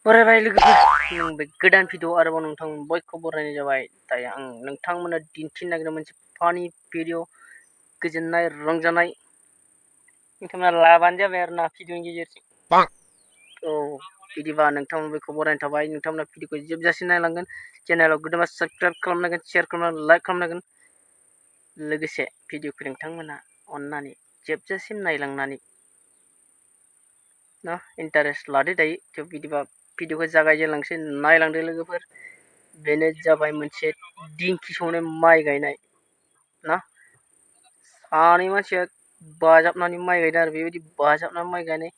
बरायबाय लोगोफोर बे गोदान भिडिअ आरोबाव नोंथां बयखौ बरायनाय जाबाय दायो आं नोंथांमोननो दिन्थिनो नागिरनाय मोनसे फानि भिडिअ गोजोननाय रंजानाय नोंथांमोना लाबानो जाबाय आरो ना भिडिअनि गेजेरजों औ बिदिबा नोंथांमोन बयखौ बरायनाय थाबाय नोंथांमोना भिडिअखौ जोबजासिम नायलांगोन चेनेलाव गोदान साबस्क्राइब खालामनांगोन शेयार खालामनांगोन लाइक खालामनांगोन लोगोसे भिडिअखौ नोंथांमोना अननानै जोबजासिम नायलांनानै ना इन्टारेस्ट लादो दायो थ' बिदिबा भिडिअखौ जागायजेनलांसै नायलांदो लोगोफोर बेनो जाबाय मोनसे दिंखि सौनाय माइ गायनाय ना सानै मानसिया बाजाबनानै माइ गायदों आरो बेबायदि बाजाबनानै माइ गायनाय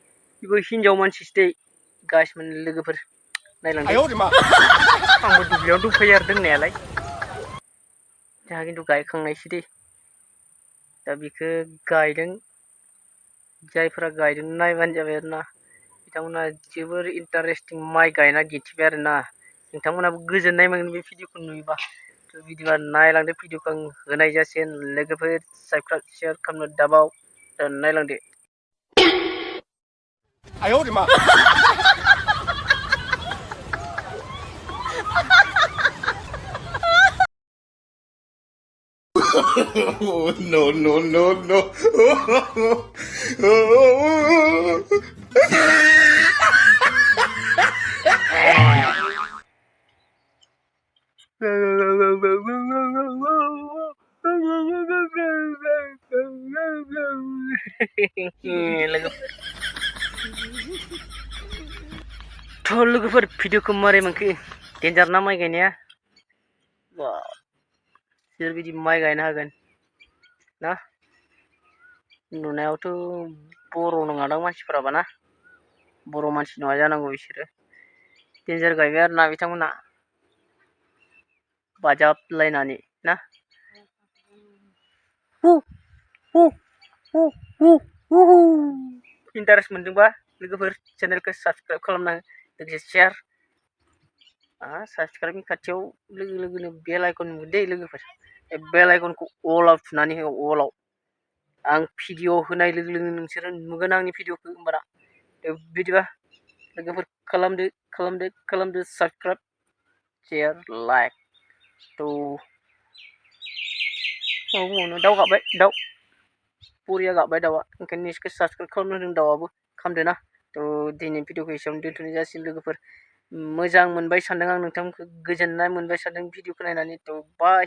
बेबो हिनजाव मानसिसो दै गासिमोन लोगोफोर नायलांदो आंबो दुब्लियाव दंफैयो आरो दोंनायालाय जोंहा खिन्थु गायखांनायसो दै दा बेखौ गायदों जायफोरा गायदों नायबानो जाबाय आरो ना बिथांमोना जोबोर इन्टारेस्टिं माइ गायना दिन्थिबाय आरो ना नोंथांमोनाबो गोजोननाय मोनगोन बे भिडिअखौ नुयोबा थ' बिदिबा नायलांदो भिडिअखौ आं होनाय जासिगोन लोगोफोर साबस्क्राइब शेयार खालामनो दाबाव नायलांदो No, no, no, no. लोगोफोर भिडिअखौ मारै मोनखो डेन्जार ना माइ गायनाया सोर बिदि माइ गायनो हागोन ना नुनायावथ' बर' नङादां मानसिफोराबा ना बर' मानसि नङा जानांगौ बिसोरो डेन्जार गायबाय आरो ना बिथांमोना बाजाब लायनानै ना इन्टारेस्ट मोनदोंबा लोगोफोर चेनेलखौ साबस्क्राइब खालामना लोगोसे शेयार साबस्क्राइबनि खाथियाव लोगो लोगोनो बेल आइकन नुगोन दे लोगोफोर बेल आइकनखौ अलाव थुनानै हो अलाव आं भिडिअ होनाय लोगो लोगो नोंसोरो नुगोन आंनि भिडिअखौ होमबाना बिदिबा लोगोफोर खालामदो साबस्क्राइब शेयार लाइक थ' दाउ गाबबाय दाउ बरिया गाबबाय दाउआ ओंखायनो निसखौ साबस्क्राइब खालामनो होदों दाउआबो खालामदो ना थ' दिनै भिडिअखौ एसेयावनो दोनथ'नाय जासिगोन लोगोफोर मोजां मोनबाय सानदों आं नोंथांमोनखौ गोजोननाय मोनबाय सानदों भिडिअखौ नायनानै थ' बाय